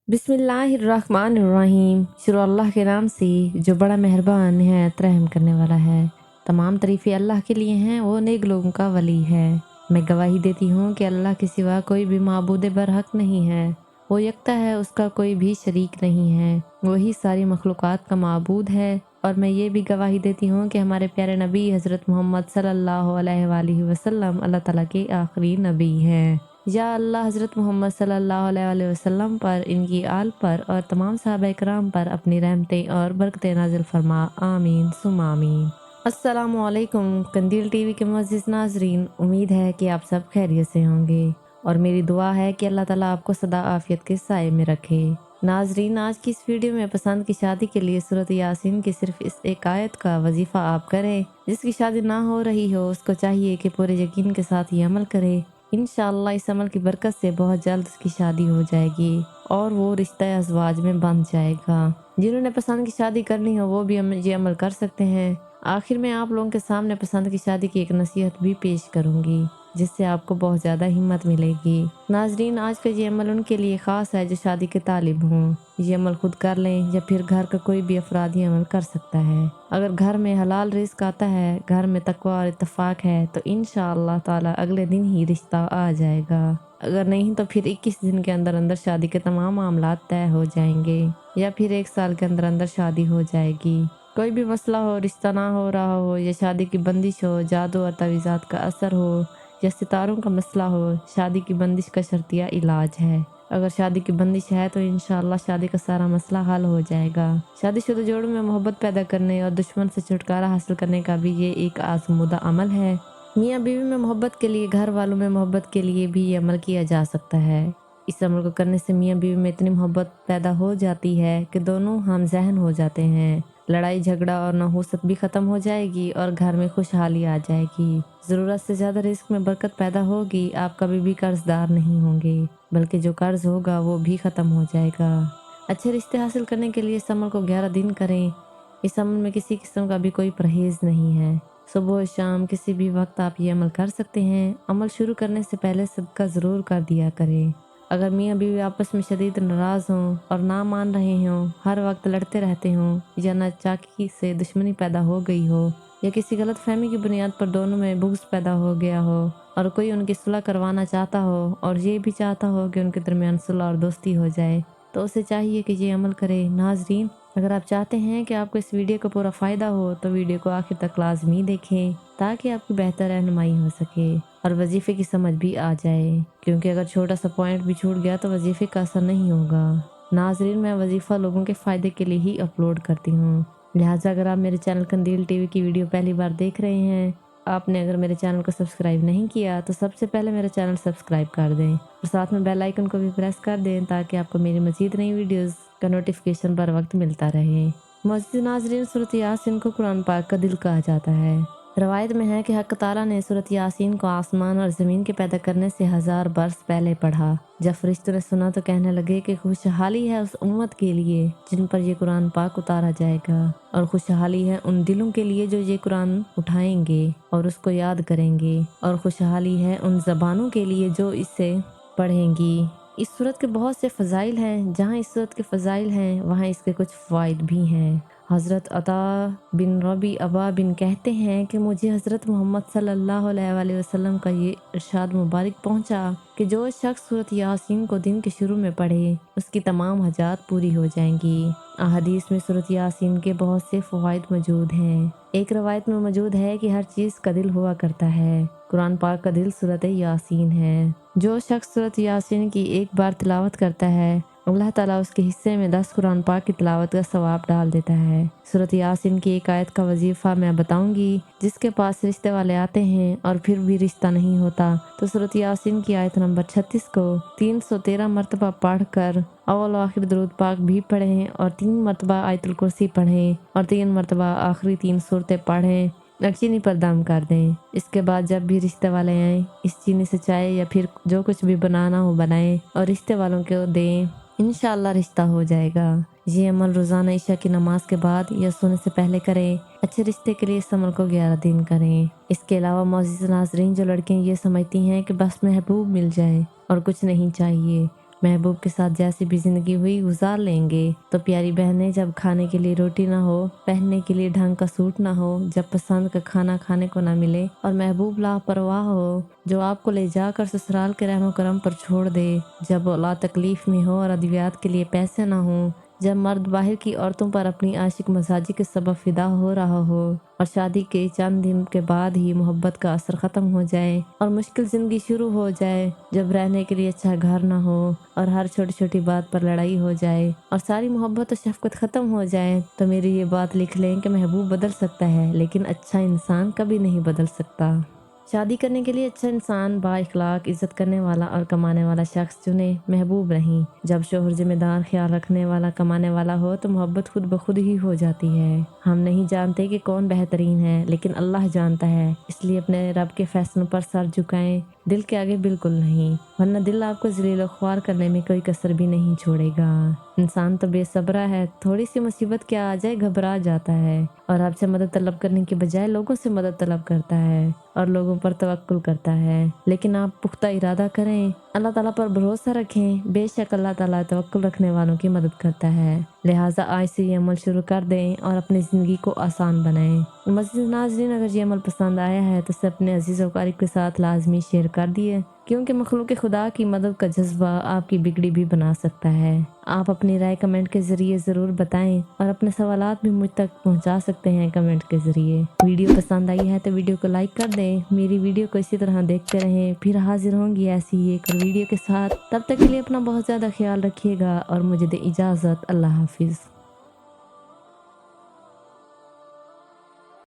बिस्मिल्लाहिर्रहमानिर्रहीम। शुरू अल्लाह के नाम से जो बड़ा मेहरबान है रहम करने वाला है। तमाम तारीफ़ें अल्लाह के लिए हैं, वो नेक लोगों का वली है। मैं गवाही देती हूँ कि अल्लाह के सिवा कोई भी माबूद बरहक नहीं है। वो यकता है, उसका कोई भी शरीक नहीं है। वही सारी मखलूक़ात का माबूद है। और मैं ये भी गवाही देती हूँ कि हमारे प्यारे नबी हज़रत मोहम्मद सल्लल्लाहु अलैहि वसल्लम अल्लाह ताला के आखिरी नबी हैं। या अल्लाह हज़रत मोहम्मद सल्लल्लाहु अलैहि वसल्लम पर, इनकी आल पर और तमाम सहाबा इकराम पर अपनी रहमतें और बरकतें नाज़िल फरमा। आमीन सुम आमीन। अस्सलामु अलैकुम कंदील टीवी के मुअज़्ज़िज़ नाज़रीन, उम्मीद है कि आप सब खैरियत से होंगे और मेरी दुआ है कि अल्लाह ताला आपको सदा आफियत के साए में रखे। नाज़रीन, आज की इस वीडियो में पसंद की शादी के लिए सूरत यासीन की सिर्फ इस एक आयत का वजीफ़ा आप करें। जिसकी शादी ना हो रही हो उसको चाहिए कि पूरे यकीन के साथ ये अमल करे। इंशाअल्लाह इस अमल की बरकत से बहुत जल्द उसकी शादी हो जाएगी और वो रिश्ता अज़वाज में बंध जाएगा। जिन्होंने पसंद की शादी करनी हो वो भी ये अमल कर सकते हैं। आखिर में आप लोगों के सामने पसंद की शादी की एक नसीहत भी पेश करूंगी, जिससे आपको बहुत ज़्यादा हिम्मत मिलेगी। नाजरीन, आज का ये अमल उनके लिए ख़ास है जो शादी के तालिब हों। ये अमल खुद कर लें या फिर घर का कोई भी अफराद ये अमल कर सकता है। अगर घर में हलाल रिस्क आता है, घर में तकवा और इत्तफाक है, तो इंशाअल्लाह ताला अगले दिन ही रिश्ता आ जाएगा। अगर नहीं तो फिर 21 दिन के अंदर अंदर शादी के तमाम मामला तय हो जाएंगे या फिर 1 साल के अंदर अंदर शादी हो जाएगी। कोई भी मसला हो, रिश्ता ना हो रहा हो या शादी की बंदिश हो, जादू और तवीज़ात का असर हो या सितारों का मसला हो, शादी की बंदिश का शर्तिया इलाज है। अगर शादी की बंदिश है तो इंशाअल्लाह शादी का सारा मसला हल हो जाएगा। शादीशुदा जोड़ों में मोहब्बत पैदा करने और दुश्मन से छुटकारा हासिल करने का भी ये एक आज़मूदा अमल है। मियाँ बीवी में मोहब्बत के लिए, घर वालों में मोहब्बत के लिए भी ये अमल किया जा सकता है। इस अमल को करने से मियाँ बीवी में इतनी मोहब्बत पैदा हो जाती है कि दोनों हम ज़हन हो जाते हैं। लड़ाई झगड़ा और नहुसत भी ख़त्म हो जाएगी और घर में खुशहाली आ जाएगी। ज़रूरत से ज़्यादा रिस्क में बरकत पैदा होगी। आप कभी भी कर्जदार नहीं होंगे, बल्कि जो कर्ज होगा वो भी ख़त्म हो जाएगा। अच्छे रिश्ते हासिल करने के लिए इस अमल को 11 दिन करें। इस अमल में किसी किस्म का भी कोई परहेज़ नहीं है। सुबह और शाम किसी भी वक्त आप ये अमल कर सकते हैं। अमल शुरू करने से पहले सदका ज़रूर कर दिया करें। अगर मियाँ बीवी आपस में शदीद नाराज़ हों और ना मान रहे हों, हर वक्त लड़ते रहते हों या नाचाकी से दुश्मनी पैदा हो गई हो या किसी गलत फहमी की बुनियाद पर दोनों में बुग़्ज़ पैदा हो गया हो और कोई उनकी सुलह करवाना चाहता हो और ये भी चाहता हो कि उनके दरमियान सुलह और दोस्ती हो जाए, तो उसे चाहिए कि ये अमल करे। नाज़रीन, अगर आप चाहते हैं कि आपको इस वीडियो का पूरा फ़ायदा हो तो वीडियो को आखिर तक लाजमी देखें, ताकि आपकी बेहतर रहनुमाई हो सके और वजीफ़े की समझ भी आ जाए, क्योंकि अगर छोटा सा पॉइंट भी छूट गया तो वजीफ़े का असर नहीं होगा। नाज़रीन, मैं वजीफ़ा लोगों के फ़ायदे के लिए ही अपलोड करती हूँ, लिहाजा अगर आप मेरे चैनल कंदील टीवी की वीडियो पहली बार देख रहे हैं, आपने अगर मेरे चैनल को सब्सक्राइब नहीं किया तो सबसे पहले मेरा चैनल सब्सक्राइब कर दें और साथ में बेल आइकन को भी प्रेस कर दें, ताकि आपको मेरी मज़ीद नई वीडियोज़ का नोटिफिकेशन बर वक्त मिलता रहे। मुअज़्ज़िज़ नाज़रीन, सूरत यासीन को कुरान पाक का दिल कहा जाता है। रवायत में है कि हक़ ताला ने सूरत यासीन को आसमान और ज़मीन के पैदा करने से 1000 बरस पहले पढ़ा। जब फरिश्तों ने सुना तो कहने लगे कि खुशहाली है उस उम्मत के लिए जिन पर ये कुरान पाक उतारा जाएगा, और खुशहाली है उन दिलों के लिए जो ये कुरान उठाएंगे और उसको याद करेंगे, और खुशहाली है उन ज़बानों के लिए जो इसे पढ़ेंगी। इस सूरत के बहुत से फ़ज़ाइल हैं। जहाँ इस सूरत के फ़ज़ाइल हैं वहाँ इसके कुछ फ़वाइद भी हैं। हज़रत अता बिन रबी अबा बिन कहते हैं कि मुझे हज़रत मोहम्मद सल्लल्लाहु अलैहि वसल्लम का ये इरशाद मुबारक पहुँचा कि जो शख्स सूरत यासीन को दिन के शुरू में पढ़े उसकी तमाम हाजात पूरी हो जाएंगी। अहादीस में सूरत यासीन के बहुत से फ़वाइद मौजूद हैं। एक रवायत में मौजूद है कि हर चीज़ का दिल हुआ करता है, कुरान पाक का दिल सूरत यासीन है। जो शख्स सूरत यासीन की एक बार तिलावत करता है, अल्लाह ताला उसके हिस्से में 10 कुरान पाक की तिलावत का सवाब डाल देता है। सूरत यासीन की एक आयत का वजीफ़ा मैं बताऊंगी। जिसके पास रिश्ते वाले आते हैं और फिर भी रिश्ता नहीं होता, तो सूरत यासीन की आयत नंबर 36 को 313 मरतबा पढ़ कर अव्वल आखिर दरूद पाक भी पढ़ें और 3 मरतबा आयतुल कुर्सी पढ़ें और 3 मरतबा आखिरी 3 सूरतें पढ़ें और चीनी पर दम कर दें। इसके बाद जब भी रिश्ते वाले आएँ, इस चीनी से चाय या फिर जो कुछ भी बनाना हो बनाएं और रिश्ते वालों को दें। इंशाअल्लाह रिश्ता हो जाएगा। ये अमल रोज़ाना ईशा की नमाज के बाद या सोने से पहले करें। अच्छे रिश्ते के लिए इस अमल को 11 दिन करें। इसके अलावा मुअज़्ज़िज़ नाज़रीन, जो लड़कियां ये समझती हैं कि बस महबूब मिल जाए और कुछ नहीं चाहिए, महबूब के साथ जैसी भी ज़िंदगी हुई गुजार लेंगे। तो प्यारी बहनें, जब खाने के लिए रोटी ना हो, पहनने के लिए ढंग का सूट ना हो, जब पसंद का खाना खाने को ना मिले और महबूब लापरवाह हो जो आपको ले जाकर ससुराल के रहमो करम पर छोड़ दे, जब औलाद तकलीफ में हो और अद्वियात के लिए पैसे ना हो, जब मर्द बाहर की औरतों पर अपनी आशिक मजाजी के सबब फिदा हो रहा हो और शादी के चंद दिन के बाद ही मोहब्बत का असर ख़त्म हो जाए और मुश्किल ज़िंदगी शुरू हो जाए, जब रहने के लिए अच्छा घर ना हो और हर छोटी छोटी बात पर लड़ाई हो जाए और सारी मोहब्बत और शफ़क़त ख़त्म हो जाए, तो मेरी ये बात लिख लें कि महबूब बदल सकता है लेकिन अच्छा इंसान कभी नहीं बदल सकता। शादी करने के लिए अच्छा इंसान बाइखलाक, इज्जत करने वाला और कमाने वाला शख्स चुने, महबूब नहीं। जब शोहर जिम्मेदार, ख्याल रखने वाला, कमाने वाला हो तो मोहब्बत खुद ब खुद ही हो जाती है। हम नहीं जानते कि कौन बेहतरीन है, लेकिन अल्लाह जानता है। इसलिए अपने रब के फैसलों पर सर झुकाएं, दिल के आगे बिल्कुल नहीं, वरना दिल आपको ज़लील व ख्वार करने में कोई कसर भी नहीं छोड़ेगा। इंसान तो बेसब्रा है, थोड़ी सी मुसीबत क्या आ जाए घबरा जाता है और आपसे मदद तलब करने की बजाय लोगों से मदद तलब करता है और लोगों पर तवक्कुल करता है। लेकिन आप पुख्ता इरादा करें, अल्लाह ताला पर भरोसा रखें, बेशक अल्लाह ताला तवक्कुल रखने वालों की मदद करता है। लिहाजा आज से ये अमल शुरू कर दें और अपनी ज़िंदगी को आसान बनाएं। मज़ीद नाज़रीन, अगर ये अमल पसंद आया है तो इसे अपने अजीज़ व क़रीब के साथ लाजमी शेयर कर दिए, क्योंकि मखलूक खुदा की मदद का जज्बा आपकी बिगड़ी भी बना सकता है। आप अपनी राय कमेंट के ज़रिए ज़रूर बताएं और अपने सवालात भी मुझ तक पहुंचा सकते हैं कमेंट के ज़रिए। वीडियो पसंद आई है तो वीडियो को लाइक कर दें। मेरी वीडियो को इसी तरह देखते रहें, फिर हाजिर होंगी ऐसी ही एक और वीडियो के साथ। तब तक के लिए अपना बहुत ज़्यादा ख्याल रखिएगा और मुझे दे इजाज़त। अल्लाह हाफिज़।